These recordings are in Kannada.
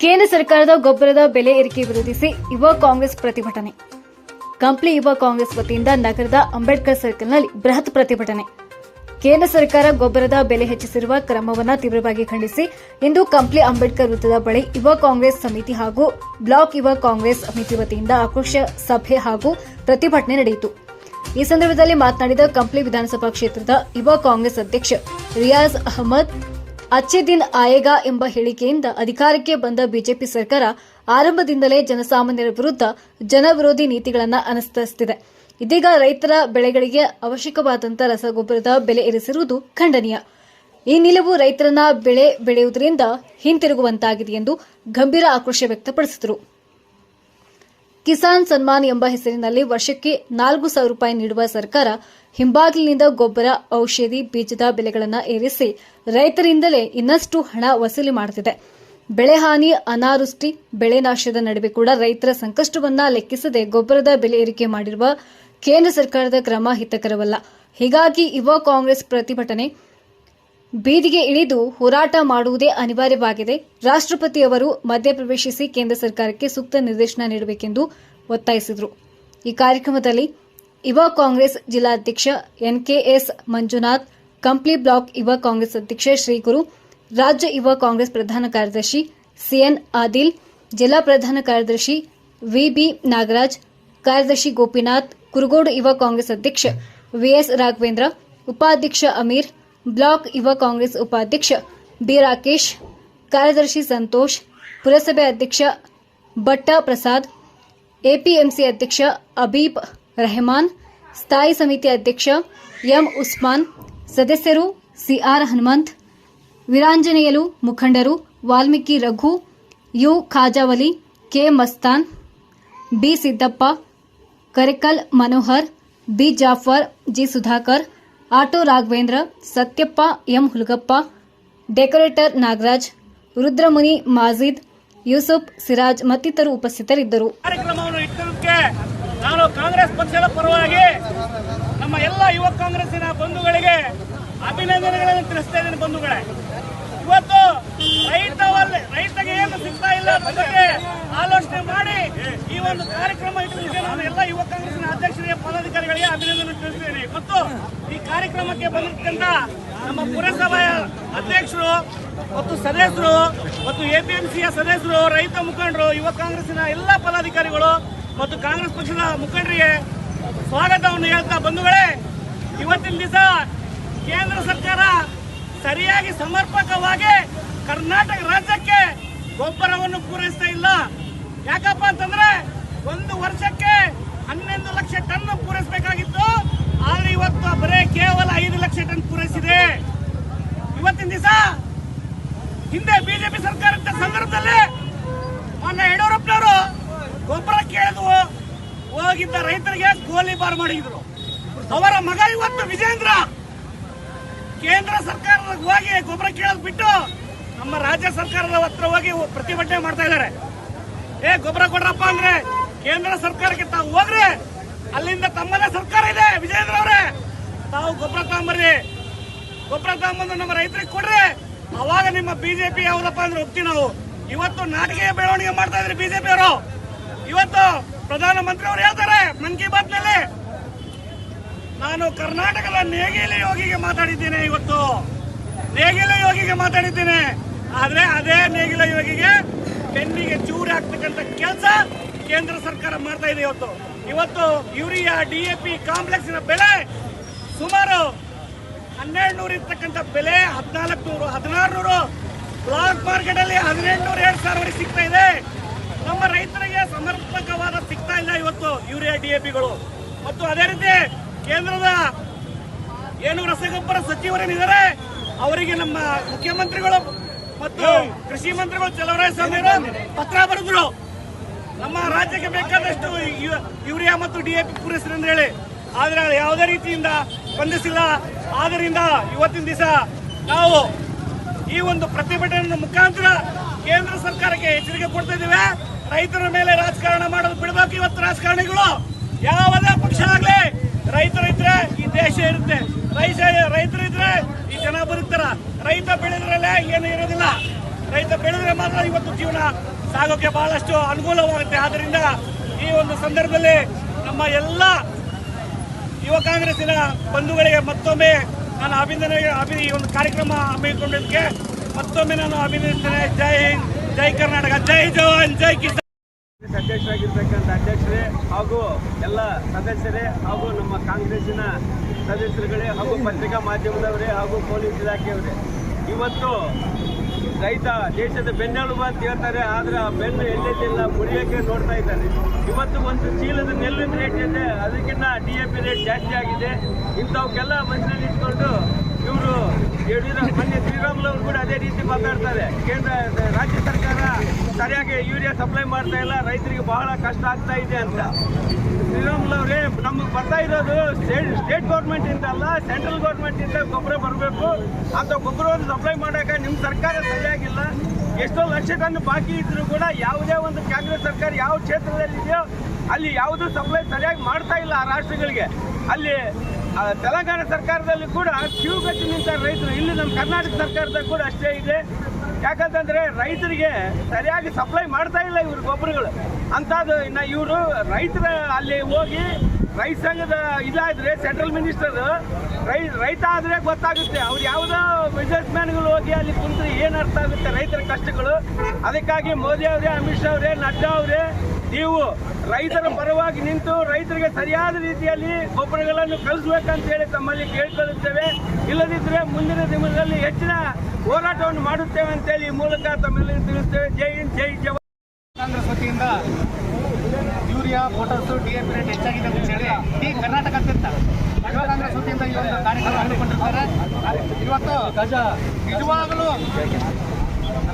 ಕೇಂದ್ರ ಸರ್ಕಾರದ ಗೊಬ್ಬರದ ಬೆಲೆ ಏರಿಕೆ ವಿರೋಧಿಸಿ ಯುವ ಕಾಂಗ್ರೆಸ್ ಪ್ರತಿಭಟನೆ. ಕಂಪ್ಲಿ ಯುವ ಕಾಂಗ್ರೆಸ್ ವತಿಯಿಂದ ನಗರದ ಅಂಬೇಡ್ಕರ್ ಸರ್ಕಲ್ನಲ್ಲಿ ಬೃಹತ್ ಪ್ರತಿಭಟನೆ. ಕೇಂದ್ರ ಸರ್ಕಾರ ಗೊಬ್ಬರದ ಬೆಲೆ ಹೆಚ್ಚಿಸಿರುವ ಕ್ರಮವನ್ನು ತೀವ್ರವಾಗಿ ಖಂಡಿಸಿ ಇಂದು ಕಂಪ್ಲಿ ಅಂಬೇಡ್ಕರ್ ವೃತ್ತದ ಬಳಿ ಯುವ ಕಾಂಗ್ರೆಸ್ ಸಮಿತಿ ಹಾಗೂ ಬ್ಲಾಕ್ ಯುವ ಕಾಂಗ್ರೆಸ್ ಸಮಿತಿ ವತಿಯಿಂದ ಆಕ್ರೋಶ ಸಭೆ ಹಾಗೂ ಪ್ರತಿಭಟನೆ ನಡೆಯಿತು. ಈ ಸಂದರ್ಭದಲ್ಲಿ ಮಾತನಾಡಿದ ಕಂಪ್ಲಿ ವಿಧಾನಸಭಾ ಕ್ಷೇತ್ರದ ಯುವ ಕಾಂಗ್ರೆಸ್ ಅಧ್ಯಕ್ಷ ರಿಯಾಜ್ ಅಹಮದ್, ಅಚ್ಚೆ ದಿನ್ ಆಯೇಗಾ ಎಂಬ ಹೇಳಿಕೆಯಿಂದ ಅಧಿಕಾರಕ್ಕೆ ಬಂದ ಬಿಜೆಪಿ ಸರ್ಕಾರ ಆರಂಭದಿಂದಲೇ ಜನಸಾಮಾನ್ಯರ ವಿರುದ್ಧ ಜನವಿರೋಧಿ ನೀತಿಗಳನ್ನು ಅನುಸರಿಸುತ್ತಿದೆ. ಇದೀಗ ರೈತರ ಬೆಳೆಗಳಿಗೆ ಅವಶ್ಯಕವಾದಂತಹ ರಸಗೊಬ್ಬರದ ಬೆಲೆ ಏರಿಸಿರುವುದು ಖಂಡನೀಯ. ಈ ನಿಲುವು ರೈತರನ್ನ ಬೆಳೆ ಬೆಳೆಯುವುದರಿಂದ ಹಿಂತಿರುಗುವಂತಾಗಿದೆ ಎಂದು ಗಂಭೀರ ಆಕ್ರೋಶ ವ್ಯಕ್ತಪಡಿಸಿದರು. ಕಿಸಾನ್ ಸನ್ಮಾನ್ ಎಂಬ ಹೆಸರಿನಲ್ಲಿ ವರ್ಷಕ್ಕೆ 4,000 ರೂಪಾಯಿ ನೀಡುವ ಸರ್ಕಾರ ಹಿಂಬಾಗಿಲಿನಿಂದ ಗೊಬ್ಬರ, ಔಷಧಿ, ಬೀಜದ ಬೆಲೆಗಳನ್ನು ಏರಿಸಿ ರೈತರಿಂದಲೇ ಇನ್ನಷ್ಟು ಹಣ ವಸೂಲಿ ಮಾಡುತ್ತಿದೆ. ಬೆಳೆ ಹಾನಿ, ಅನಾವೃಷ್ಟಿ, ಬೆಳೆ ನಾಶದ ನಡುವೆ ಕೂಡ ರೈತರ ಸಂಕಷ್ಟವನ್ನ ಲೆಕ್ಕಿಸದೆ ಗೊಬ್ಬರದ ಬೆಲೆ ಏರಿಕೆ ಮಾಡಿರುವ ಕೇಂದ್ರ ಸರ್ಕಾರದ ಕ್ರಮ ಹಿತಕರವಲ್ಲ. ಹೀಗಾಗಿ ಯುವ ಕಾಂಗ್ರೆಸ್ ಪ್ರತಿಭಟನೆ ಬೀದಿಗೆ ಇಳಿದು ಹೋರಾಟ ಮಾಡುವುದೇ ಅನಿವಾರ್ಯವಾಗಿದೆ. ರಾಷ್ಟ್ರಪತಿಯವರು ಮಧ್ಯಪ್ರವೇಶಿಸಿ ಕೇಂದ್ರ ಸರ್ಕಾರಕ್ಕೆ ಸೂಕ್ತ ನಿರ್ದೇಶನ ನೀಡಬೇಕೆಂದು ಒತ್ತಾಯಿಸಿದರು. ಈ ಕಾರ್ಯಕ್ರಮದಲ್ಲಿ ಯುವ ಕಾಂಗ್ರೆಸ್ ಜಿಲ್ಲಾಧ್ಯಕ್ಷ ಎನ್ಕೆಎಸ್ ಮಂಜುನಾಥ್, ಕಂಪ್ಲಿ ಬ್ಲಾಕ್ ಯುವ ಕಾಂಗ್ರೆಸ್ ಅಧ್ಯಕ್ಷ ಶ್ರೀಗುರು, ರಾಜ್ಯ ಯುವ ಕಾಂಗ್ರೆಸ್ ಪ್ರಧಾನ ಕಾರ್ಯದರ್ಶಿ ಸಿಎನ್ ಆದಿಲ್, ಜಿಲ್ಲಾ ಪ್ರಧಾನ ಕಾರ್ಯದರ್ಶಿ ವಿಬಿ ನಾಗರಾಜ್, ಕಾರ್ಯದರ್ಶಿ ಗೋಪಿನಾಥ್, ಕುರುಗೋಡು ಯುವ ಕಾಂಗ್ರೆಸ್ ಅಧ್ಯಕ್ಷ ವಿಎಸ್ ರಾಘವೇಂದ್ರ, ಉಪಾಧ್ಯಕ್ಷ ಅಮೀರ್, ಬ್ಲಾಕ್ ಯುವ ಕಾಂಗ್ರೆಸ್ ಉಪಾಧ್ಯಕ್ಷ ಬಿ ರಾಕೇಶ್, ಕಾರ್ಯದರ್ಶಿ ಸಂತೋಷ್, ಪುರಸಭೆ ಅಧ್ಯಕ್ಷ ಭಟ್ಟ ಪ್ರಸಾದ್, ಎಪಿಎಂಸಿ ಅಧ್ಯಕ್ಷ ಅಬೀಬ್ ರೆಹಮಾನ್, ಸ್ಥಾಯಿ ಸಮಿತಿ ಅಧ್ಯಕ್ಷ ಎಂ ಉಸ್ಮಾನ್, ಸದಸ್ಯರು ಸಿಆರ್ ಹನುಮಂತ್, ವೀರಾಂಜನೇಯಲು, ಮುಖಂಡರು Valmiki Raghu, U Khajavali, K Mastan, B Siddappa, Karikal Manohar, B Jafar, G Sudhakar, auto Raghavendra, Satyappa, M Hulagappa, decorator Nagaraj, Rudramuni, Majid, Yusuf, Siraj ಮತ್ತಿತರರು ಉಪಸ್ಥಿತರಿದ್ದರು. ಕಾರ್ಯಕ್ರಮವನ್ನು ಇಟ್ಟದಕ್ಕೆ ನಾನು ಕಾಂಗ್ರೆಸ್ ಪಕ್ಷದ ಪರವಾಗಿ ನಮ್ಮ ಎಲ್ಲ ಯುವ ಕಾಂಗ್ರೆಸ್ಸಿನ ಬಂಧುಗಳಿಗೆ ಅಭಿನಂದನೆಗಳನ್ನು ತಿಳಿಸ್ತಾ ಇದ್ದೇನೆ. ಬಂಧುಗಳೇ, ಇವತ್ತು ರೈತಗೆ ಏನು ಸಿಗ್ತಾ ಇಲ್ಲ ಅನ್ನೋದಕ್ಕೆ ಆಲೋಚನೆ ಮಾಡಿ ಈ ಒಂದು ಕಾರ್ಯಕ್ರಮ ಇಟ್ಟದಕ್ಕೆ ನಾನು ಎಲ್ಲ ಯುವ ಕಾಂಗ್ರೆಸ್ಸಿನ ಅಧ್ಯಕ್ಷರಿಗೆ, ಪದಾಧಿಕಾರಿಗಳಿಗೆ ಅಭಿನಂದನೆ ತಿಳಿಸ್ತೇನೆ. ಮತ್ತು ಈ ಕಾರ್ಯಕ್ರಮಕ್ಕೆ ಬಂದಿರ್ತಕ್ಕಂಥ ನಮ್ಮ ಪುರಸಭೆಯ ಅಧ್ಯಕ್ಷರು ಮತ್ತು ಸದಸ್ಯರು ಮತ್ತು ಎಪಿಎಂಸಿಯ ಸದಸ್ಯರು, ರೈತ ಮುಖಂಡರು, ಯುವ ಕಾಂಗ್ರೆಸ್ಸಿನ ಎಲ್ಲ ಪದಾಧಿಕಾರಿಗಳು ಮತ್ತು ಕಾಂಗ್ರೆಸ್ ಪಕ್ಷದ ಮುಖಂಡರಿಗೆ ಸ್ವಾಗತವನ್ನು ಹೇಳ್ತಾ, ಬಂಧುಗಳೇ, ಇವತ್ತಿನ ದಿವಸ ಕೇಂದ್ರ ಸರ್ಕಾರ ಸರಿಯಾಗಿ ಸಮರ್ಪಕವಾಗಿ ಕರ್ನಾಟಕ ರಾಜ್ಯಕ್ಕೆ ಗೊಬ್ಬರವನ್ನು ಪೂರೈಸ್ತಾ ಇಲ್ಲ. ಯಾಕಪ್ಪ ಅಂತಂದ್ರೆ ಒಂದು ವರ್ಷಕ್ಕೆ 11 ಲಕ್ಷ ಟನ್ ಪೂರೈಸಬೇಕಾಗಿತ್ತು, ಆದ್ರೆ ಇವತ್ತು ಬರೇ ಕೇವಲ 5 ಲಕ್ಷ ಟನ್ ಪೂರೈಸಿದೆ. ಇವತ್ತಿನ ದಿವಸ ಹಿಂದೆ ಬಿಜೆಪಿ ಸರ್ಕಾರದ ಸಂದರ್ಭದಲ್ಲಿ ಮೊನ್ನೆ ಯಡಿಯೂರಪ್ಪನವರು ಗೊಬ್ಬರ ಕೇಳಿದು ಹೋಗಿದ್ದ ರೈತರಿಗೆ ಗೋಲಿಬಾರ್ ಮಾಡಿದ್ರು. ಅವರ ಮಗ ಇವತ್ತು ವಿಜೇಂದ್ರ ಕೇಂದ್ರ ಸರ್ಕಾರದ ಹೋಗಿ ಗೊಬ್ಬರ ಕೇಳೋದು ಬಿಟ್ಟು ನಮ್ಮ ರಾಜ್ಯ ಸರ್ಕಾರದ ಹತ್ರ ಹೋಗಿ ಪ್ರತಿಭಟನೆ ಮಾಡ್ತಾ ಇದ್ದಾರೆ. ಗೊಬ್ಬರ ಕೊಡ್ರಪ್ಪ ಅಂದ್ರೆ ಕೇಂದ್ರ ಸರ್ಕಾರಕ್ಕೆ ತಾವು ಹೋಗ್ರಿ, ಅಲ್ಲಿಂದ ತಮ್ಮದೇ ಸರ್ಕಾರ ಇದೆ, ವಿಜೇಂದ್ರ ಅವರೇ ತಾವು ಗೊಬ್ಬರ ತಗೊಂಬರ್ರಿ, ಗೊಬ್ಬರ ತಗೊಂಬಂದು ನಮ್ಮ ರೈತರಿಗೆ ಕೊಡ್ರಿ, ಅವಾಗ ನಿಮ್ಮ ಬಿಜೆಪಿ ಯಾವ್ದಪ್ಪ ಅಂದ್ರೆ ಒಪ್ತೀವಿ ನಾವು. ಇವತ್ತು ನಾಟಕೀಯ ಬೆಳವಣಿಗೆ ಮಾಡ್ತಾ ಇದ್ರಿ ಬಿಜೆಪಿ ಅವರು. ಇವತ್ತು ಪ್ರಧಾನಮಂತ್ರಿ ಅವರು ಹೇಳ್ತಾರೆ ಮನ್ ಕಿ ಬಾತ್ ನಲ್ಲಿ, ನಾನು ಕರ್ನಾಟಕದ ನೇಗಿಲ ಯೋಗಿಗೆ ಮಾತಾಡಿದ್ದೇನೆ, ಇವತ್ತು ನೇಗಿಲ ಯೋಗಿಗೆ ಮಾತಾಡಿದ್ದೇನೆ. ಆದ್ರೆ ಅದೇ ನೇಗಿಲ ಯೋಗಿಗೆ ಬೆನ್ನಿಗೆ ಚೂರಿ ಹಾಕ್ತಕ್ಕಂಥ ಕೆಲಸ ಕೇಂದ್ರ ಸರ್ಕಾರ ಮಾಡ್ತಾ ಇದೆ. ಇವತ್ತು ಯೂರಿಯಾ, ಡಿಎಪಿ ಕಾಂಪ್ಲೆಕ್ಸಿನ ಬೆಲೆ ಸುಮಾರು 1200 ಇರ್ತಕ್ಕಂಥ ಬೆಲೆ 1400, 1600, ಬ್ಲಾಕ್ ಮಾರ್ಕೆಟ್ ಅಲ್ಲಿ 1800, 2000 ಸಿಗ್ತಾ ಇದೆ. ನಮ್ಮ ರೈತರಿಗೆ ಸಮರ್ಪಕವಾದ ಸಿಗ್ತಾ ಇಲ್ಲ ಇವತ್ತು ಯೂರಿಯಾ, ಡಿಎಪಿಗಳು. ಮತ್ತು ಅದೇ ರೀತಿ ಕೇಂದ್ರದ ಏನು ರಸಗೊಬ್ಬರ ಸಚಿವರೇನಿದ್ದಾರೆ ಅವರಿಗೆ ನಮ್ಮ ಮುಖ್ಯಮಂತ್ರಿಗಳು ಮತ್ತು ಕೃಷಿ ಮಂತ್ರಿಗಳು ಚಲವರಾಯಸ್ವಾಮಿ ಪತ್ರ ಬರೆದ್ರು, ನಮ್ಮ ರಾಜ್ಯಕ್ಕೆ ಬೇಕಾದಷ್ಟು ಯೂರಿಯಾ ಮತ್ತು ಡಿಎಪಿ ಪೂರೈಸಿರಿ ಅಂತ ಹೇಳಿ. ಆದ್ರೆ ಯಾವುದೇ ರೀತಿಯಿಂದ ಸ್ಪಂದಿಸಿಲ್ಲ. ಆದ್ದರಿಂದ ಇವತ್ತಿನ ದಿವಸ ನಾವು ಈ ಒಂದು ಪ್ರತಿಭಟನೆ ಮುಖಾಂತರ ಕೇಂದ್ರ ಸರ್ಕಾರಕ್ಕೆ ಎಚ್ಚರಿಕೆ ಕೊಡ್ತಾ ಇದ್ದೇವೆ. ರೈತರ ಮೇಲೆ ರಾಜಕಾರಣ ಮಾಡೋದು ಬಿಡಬೇಕು. ಇವತ್ತು ರಾಜಕಾರಣಿಗಳು ಯಾವುದೇ ಪಕ್ಷ ಆಗಲಿ, ರೈತರಿದ್ರೆ ಈ ದೇಶ ಇರುತ್ತೆ, ರೈತರಿದ್ರೆ ಈ ಜನ ಬದುಕ್ತಾರ. ರೈತ ಬೆಳೆದ್ರಲ್ಲೇ ಏನು ಇರೋದಿಲ್ಲ. ರೈತ ಬೆಳೆದ್ರೆ ಮಾತ್ರ ಇವತ್ತು ಜೀವನ ಸಾಗೋಕೆ ಬಹಳಷ್ಟು ಅನುಕೂಲವಾಗುತ್ತೆ. ಆದ್ದರಿಂದ ಈ ಒಂದು ಸಂದರ್ಭದಲ್ಲಿ ನಮ್ಮ ಎಲ್ಲ ಯುವ ಕಾಂಗ್ರೆಸ್ಸಿನ ಬಂಧುಗಳಿಗೆ ಮತ್ತೊಮ್ಮೆ ನಾನು ಈ ಒಂದು ಕಾರ್ಯಕ್ರಮ ಹಮ್ಮಿಕೊಂಡಿದ್ದಕ್ಕೆ ಮತ್ತೊಮ್ಮೆ ನಾನು ಅಭಿನಂದಿಸ್ತೇನೆ. ಜೈ ಹಿಂದ್, ಜೈ ಕರ್ನಾಟಕ, ಜೈ ಜವಾನ್, ಜೈ ಕಿಸಾನ್. ಅಧ್ಯಕ್ಷರಾಗಿರ್ತಕ್ಕಂಥ ಅಧ್ಯಕ್ಷರೇ ಹಾಗೂ ಎಲ್ಲ ಸದಸ್ಯರೇ ಹಾಗೂ ನಮ್ಮ ಕಾಂಗ್ರೆಸ್ಸಿನ ಸದಸ್ಯರುಗಳೇ ಹಾಗೂ ಪತ್ರಿಕಾ ಮಾಧ್ಯಮದವರೇ ಹಾಗೂ ಪೊಲೀಸ್ ಇಲಾಖೆಯವರೇ, ಇವತ್ತು ರೈತ ದೇಶದ ಬೆನ್ನೆಲುಬು ಅಂತ ಹೇಳ್ತಾರೆ, ಆದರೆ ಆ ಬೆನ್ನು ಎಲ್ಲೆಲ್ಲ ಮುರಿಯೋಕ್ಕೆ ನೋಡ್ತಾ ಇದ್ದಾರೆ. ಇವತ್ತು ಒಂದು ಚೀಲದ ನೆಲ್ಲಿನ ರೇಟ್ ಇದೆ, ಅದಕ್ಕಿಂತ DAP ರೇಟ್ ಜಾಸ್ತಿ ಆಗಿದೆ. ಇಂಥವಕ್ಕೆಲ್ಲ ಮನಸ್ಸಿನಲ್ಲಿ ಇಟ್ಕೊಂಡು ಇವರು ಮೊನ್ನೆ ಶ್ರೀರಾಮುಲು ಅವರು ಕೂಡ ಅದೇ ರೀತಿ ಮಾತಾಡ್ತಾರೆ. ರಾಜ್ಯ ಸರ್ಕಾರ ಸರಿಯಾಗಿ ಯೂರಿಯಾ ಸಪ್ಲೈ ಮಾಡ್ತಾ ಇಲ್ಲ, ರೈತರಿಗೆ ಬಹಳ ಕಷ್ಟ ಆಗ್ತಾ ಇದೆ ಅಂತ. ಶ್ರೀರಾಮುಲು ಅವರೇ, ನಮಗೆ ಬರ್ತಾ ಇರೋದು ಸ್ಟೇಟ್ ಗೌರ್ಮೆಂಟ್ ಇಂದ ಅಲ್ಲ, ಸೆಂಟ್ರಲ್ ಗೌರ್ಮೆಂಟ್ ಇಂದ ಗೊಬ್ಬರ ಬರಬೇಕು. ಅಂತ ಗೊಬ್ಬರವನ್ನು ಸಪ್ಲೈ ಮಾಡೋಕೆ ನಿಮ್ಮ ಸರ್ಕಾರ ಸರಿಯಾಗಿಲ್ಲ. ಎಷ್ಟೋ ಲಕ್ಷ ಟನ್ ಬಾಕಿ ಇದ್ರೂ ಕೂಡ ಯಾವುದೇ ಒಂದು ಕಾಂಗ್ರೆಸ್ ಸರ್ಕಾರ ಯಾವ ಕ್ಷೇತ್ರದಲ್ಲಿ ಇದೆಯೋ ಅಲ್ಲಿ ಯಾವುದೂ ಸಪ್ಲೈ ಸರಿಯಾಗಿ ಮಾಡ್ತಾ ಇಲ್ಲ ಆ ರಾಷ್ಟ್ರಗಳಿಗೆ. ಅಲ್ಲಿ ತೆಲಂಗಾಣ ಸರ್ಕಾರದಲ್ಲಿ ಕೂಡ ಕ್ಯೂಗಚ್ಚಿ ನಿಂತ ರೈತರು, ಇಲ್ಲಿ ನಮ್ಮ ಕರ್ನಾಟಕ ಸರ್ಕಾರದಾಗ ಕೂಡ ಅಷ್ಟೇ ಇದೆ. ಯಾಕಂತಂದ್ರೆ ರೈತರಿಗೆ ಸರಿಯಾಗಿ ಸಪ್ಲೈ ಮಾಡ್ತಾ ಇಲ್ಲ ಇವ್ರ ಗೊಬ್ಬರಗಳು ಅಂಥದ್ದು. ಇನ್ನು ಇವರು ರೈತರ ಅಲ್ಲಿ ಹೋಗಿ ರೈತ ಸಂಘದ ಇದಾದ್ರೆ ಸೆಂಟ್ರಲ್ ಮಿನಿಸ್ಟರ್ ರೈತ ಆದರೆ ಗೊತ್ತಾಗುತ್ತೆ. ಅವ್ರು ಯಾವುದೋ ಬಿಸ್ನೆಸ್ ಮ್ಯಾನ್ಗಳು ಹೋಗಿ ಅಲ್ಲಿ ಕುಂತ್ರೆ ಏನು ಅರ್ಥ ಆಗುತ್ತೆ ರೈತರ ಕಷ್ಟಗಳು. ಅದಕ್ಕಾಗಿ ಮೋದಿ ಅವರೇ, ಅಮಿತ್ ಶಾ ಅವರೇ, ನಡ್ಡಾ ಅವರೇ, ನೀವು ರೈತರ ಪರವಾಗಿ ನಿಂತು ರೈತರಿಗೆ ಸರಿಯಾದ ರೀತಿಯಲ್ಲಿ ಗೊಬ್ಬರಗಳನ್ನು ಕಳಿಸ್ಬೇಕಂತ ಹೇಳಿ ತಮ್ಮಲ್ಲಿ ಕೇಳ್ಕೊಳ್ಳುತ್ತೇವೆ. ಇಲ್ಲದಿದ್ದರೆ ಮುಂದಿನ ದಿನಗಳಲ್ಲಿ ಹೆಚ್ಚಿನ ಹೋರಾಟವನ್ನು ಮಾಡುತ್ತೇವೆ ಅಂತೇಳಿ ಈ ಮೂಲಕ ತಮ್ಮೆಲ್ಲರಿಗೂ ತಿಳಿಸ್ತೇವೆ. ಜೈ ಹಿಂದ್, ಜೈ ಜವಾನ್. ಕಾಂಗ್ರೆಸ್ ವತಿಯಿಂದ ಯೂರಿಯಾ, ಪೊಟಾಸು, DAP ರೇಟ್ ಹೆಚ್ಚಾಗಿದೆ ಅಂತ ಹೇಳಿ ಈ ಕರ್ನಾಟಕದಾದ್ಯಂತ ಯುವ ಕಾಂಗ್ರೆಸ್ ವತಿಯಿಂದ ಈ ಒಂದು ಕಾರ್ಯಕ್ರಮ ಹಮ್ಮಿಕೊಂಡಿರ್ತಾರೆ. ಇವತ್ತು ನಿಜವಾಗಲೂ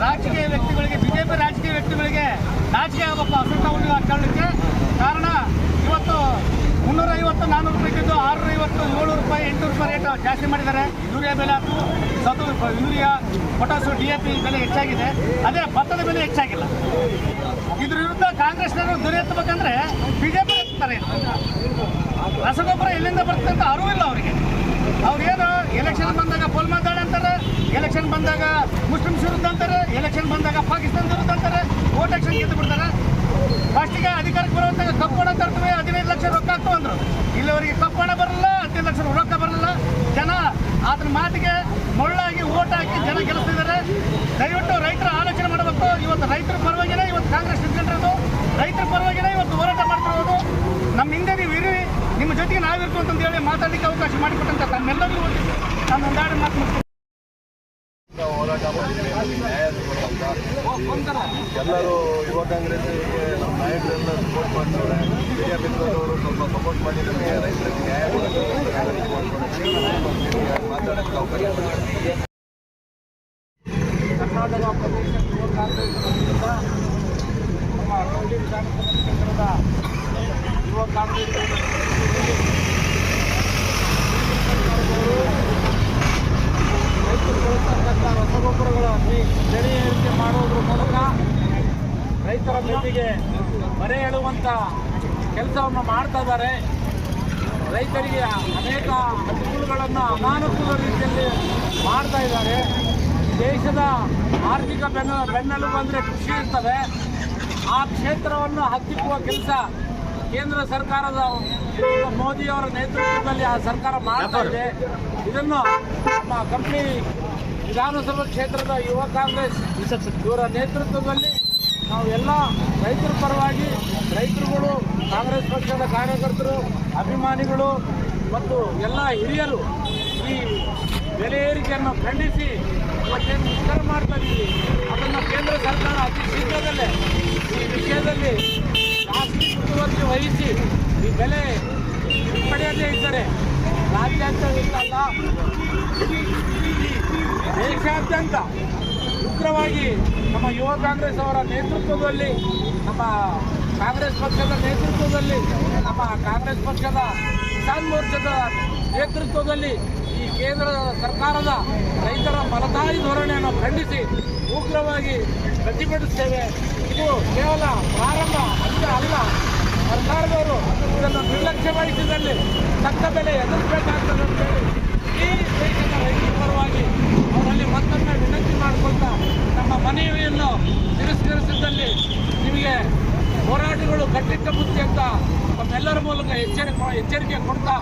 ರಾಜಕೀಯ ವ್ಯಕ್ತಿಗಳಿಗೆ, BJP ರಾಜಕೀಯ ವ್ಯಕ್ತಿಗಳಿಗೆ ನಾಚಿಕೆ ಆಗಬೇಕು ಅಸಂತವನ್ನು ಹಚ್ಕೊಳ್ಳಿಕ್ಕೆ. ಕಾರಣ ಇವತ್ತು 350, 400 ರೂಪಾಯಿ ಇದ್ದು 650, 700 ರೂಪಾಯಿ, 800 ರೂಪಾಯಿ ರೇಟ್ ಜಾಸ್ತಿ ಮಾಡಿದ್ದಾರೆ. ಯೂರಿಯಾ ಬೆಲೆ ಯೂರಿಯಾ, ಪೊಟಾಸು, DAP ಬೆಲೆ ಹೆಚ್ಚಾಗಿದೆ. ಅದೇ ಭತ್ತದ ಬೆಲೆ ಹೆಚ್ಚಾಗಿಲ್ಲ. ಇದ್ರ ವಿರುದ್ಧ ಕಾಂಗ್ರೆಸ್ನವರು ಧ್ವನಿ ಎತ್ತಬೇಕಂದ್ರೆ BJP ಎತ್ತಾರೆ. ರಸಗೊಬ್ಬರ ಎಲ್ಲಿಂದ ಬರ್ತದೆ ಅಂತ ಅರಿವಿಲ್ಲ ಅವರಿಗೆ. ಅವ್ರೇನು ಎಲೆಕ್ಷನ್ ಬಂದಾಗ ಪೋಲ್ಮಾನ್ ದಾಳಿ ಅಂತಾರೆ, ಎಲೆಕ್ಷನ್ ಬಂದಾಗ ಮುಸ್ಲಿಮ್ಸ್ ವಿರುದ್ಧ ಅಂತಾರೆ, ಎಲೆಕ್ಷನ್ ಬಂದಾಗ ಪಾಕಿಸ್ತಾನ ವಿರುದ್ಧ ಅಂತಾರೆ, ವೋಟ್ ಆಕ್ಷನ್ ಗೆದ್ದು ಬಿಡ್ತಾರೆ. ಫಸ್ಟಿಗೆ ಅಧಿಕಾರಕ್ಕೆ ಬರುವಂತಾಗ ಕಪ್ಪು ಹಣ ತರ್ತವೆ, 15 ಲಕ್ಷ ರೊಕ್ಕ ಆಗ್ತವೆ ಅಂದರು. ಇಲ್ಲಿವರೆಗೆ ಕಪ್ಪು ಹಣ ಬರಲ್ಲ, 15 ಲಕ್ಷ ರೊಕ್ಕ ಬರಲ್ಲ. ಜನ ಅದನ್ನ ಮಾತಿಗೆ ಮೊಳ್ಳಾಗಿ ಓಟ್ ಹಾಕಿ ಜನ ಗೆಲ್ಲಿಸ್ತಿದ್ದಾರೆ. ದಯವಿಟ್ಟು ರೈತರ ಆಲೋಚನೆ ಮಾಡಬೇಕು. ಇವತ್ತು ರೈತರ ಪರವಾಗಿನೇ ಇವತ್ತು ಕಾಂಗ್ರೆಸ್ ನಿಂತ್ಕೊಂಡಿರೋದು, ರೈತರ ಪರವಾಗಿನೇ ಇವತ್ತು ಹೋರಾಟ ಮಾಡ್ತಿರೋದು. ನಮ್ಮ ಹಿಂದೆ ನೀವು ಇರಿ, ನಿಮ್ಮ ಜೊತೆಗೆ ನಾವಿರ್ತು ಅಂತಂದು ಹೇಳಿ ಮಾತಾಡಲಿಕ್ಕೆ ಅವಕಾಶ ಮಾಡಿಕೊಟ್ಟಂತ ತಮ್ಮೆಲ್ಲರಿಗೂ ನಾನು ಒಂದಾಡಿ ಮಾತು ಮುಗಿಸ್ತೀನಿ. ಹೋರಾಟ ಮಾಡಿದರೆ ನ್ಯಾಯ ಸಿಗೋಲ್ಲ. ಎಲ್ಲರೂ ಯುವ ಕಾಂಗ್ರೆಸ್ಗೆ ನಮ್ಮ ನಾಯಕರೆಲ್ಲ ಸಪೋರ್ಟ್ ಮಾಡ್ತಾರೆ. ವಿಜಯಪುರದವರು ಸ್ವಲ್ಪ ಸಪೋರ್ಟ್ ಮಾಡಿ ನಮಗೆ ರೈತರಿಗೆ ನ್ಯಾಯ ಮಾತಾಡೋಕ್ಕೆ ಅವಕಾಶ ಮಾಡಿದ್ದಾರೆ. ಕರ್ನಾಟಕ ಪ್ರದೇಶ ಯುವ ಕಾಂಗ್ರೆಸ್ ವತಿಯಿಂದ ನಮ್ಮ ಅರವಳ್ಳಿ ವಿಧಾನಸಭಾ ಕ್ಷೇತ್ರದ ಯುವ ಕಾಂಗ್ರೆಸ್ ರೈತರು ಬಳಸತಕ್ಕಂಥ ರಸಗೊಬ್ಬರಗಳ ಬೆಲೆ ಏರಿಕೆ ಮಾಡುವುದರ ಮೂಲಕ ರೈತರ ಬೆನ್ನಿಗೆ ಮರೆ ಎಳುವಂಥ ಕೆಲಸವನ್ನು ಮಾಡ್ತಾ ಇದ್ದಾರೆ. ರೈತರಿಗೆ ಅನೇಕ ಅನುಕೂಲಗಳನ್ನು ಅನಾನುಕೂಲ ರೀತಿಯಲ್ಲಿ ಮಾಡ್ತಾ ಇದ್ದಾರೆ. ದೇಶದ ಆರ್ಥಿಕ ಬೆನ್ನೆಲುಬು ಅಂದರೆ ಕೃಷಿ ಇರ್ತದೆ. ಆ ಕ್ಷೇತ್ರವನ್ನು ಹತ್ತಿಕ್ಕುವ ಕೆಲಸ ಕೇಂದ್ರ ಸರ್ಕಾರದ ಮೋದಿಯವರ ನೇತೃತ್ವದಲ್ಲಿ ಆ ಸರ್ಕಾರ ಮಾಡ್ತಾ ಇದೆ. ಇದನ್ನು ನಮ್ಮ ಕಂಪ್ಲಿ ವಿಧಾನಸಭಾ ಕ್ಷೇತ್ರದ ಯುವ ಕಾಂಗ್ರೆಸ್ ಇವರ ನೇತೃತ್ವದಲ್ಲಿ ನಾವು ಎಲ್ಲ ರೈತರ ಪರವಾಗಿ, ರೈತರುಗಳು, ಕಾಂಗ್ರೆಸ್ ಪಕ್ಷದ ಕಾರ್ಯಕರ್ತರು, ಅಭಿಮಾನಿಗಳು ಮತ್ತು ಎಲ್ಲ ಹಿರಿಯರು ಈ ಬೆಲೆ ಏರಿಕೆಯನ್ನು ಖಂಡಿಸಿ ಇವತ್ತೇನು ಮುಷ್ಕರ ಮಾಡ್ತಾ ಇದ್ದೀವಿ, ಅದನ್ನು ಕೇಂದ್ರ ಸರ್ಕಾರ ಅತಿ ಶೀಘ್ರದಲ್ಲೇ ಈ ವಿಷಯದಲ್ಲಿ ಜಾಸ್ತಿ ಮುತುವರ್ಜಿ ವಹಿಸಿ ಈ ಬೆಲೆ ಹಿಂಪಡೆಯದೇ ಇದ್ದರೆ ರಾಜ್ಯಾದ್ಯಂತ ಅಲ್ಲ, ದೇಶಾದ್ಯಂತ ಉಗ್ರವಾಗಿ ನಮ್ಮ ಯುವ ಕಾಂಗ್ರೆಸ್ ಅವರ ನೇತೃತ್ವದಲ್ಲಿ, ನಮ್ಮ ಕಾಂಗ್ರೆಸ್ ಪಕ್ಷದ ನೇತೃತ್ವದಲ್ಲಿ, ನಮ್ಮ ಕಾಂಗ್ರೆಸ್ ಪಕ್ಷದ ಕಿಸಾನ್ ಮೋರ್ಚಾದ ನೇತೃತ್ವದಲ್ಲಿ ಈ ಕೇಂದ್ರ ಸರ್ಕಾರದ ರೈತರ ಮಲತಾಯಿ ಧೋರಣೆಯನ್ನು ಖಂಡಿಸಿ ಉಗ್ರವಾಗಿ ಪ್ರತಿಭಟಿಸುತ್ತೇವೆ. ಇದು ಕೇವಲ ಪ್ರಾರಂಭ ಅಂತ ಅಲ್ಲ. ಸರ್ಕಾರದವರು ಇದನ್ನು ನಿರ್ಲಕ್ಷ್ಯ ವಹಿಸಿದಲ್ಲಿ ತಕ್ಕ ಬೆಲೆ ಎದುರಿಸಬೇಕಾಗ್ತದೆ ಅಂತೇಳಿ ಈ ದೇಶದ ರೈತರ ಪರವಾಗಿ ಅವರಲ್ಲಿ ಮತ್ತೊಮ್ಮೆ ವಿನಂತಿ ಮಾಡಿಕೊಳ್ತಾ ನಮ್ಮ ಮನವಿಯನ್ನು ತಿರಸ್ಕರಿಸಿದ್ದಲ್ಲಿ ಹೋರಾಟಗಳು ಕಟ್ಟಿಟ್ಟ ಬುತ್ತಿ ಅಂತ ತಮ್ಮೆಲ್ಲರ ಮೂಲಕ ಎಚ್ಚರಿಕೆ ಕೊಡ್ತಾ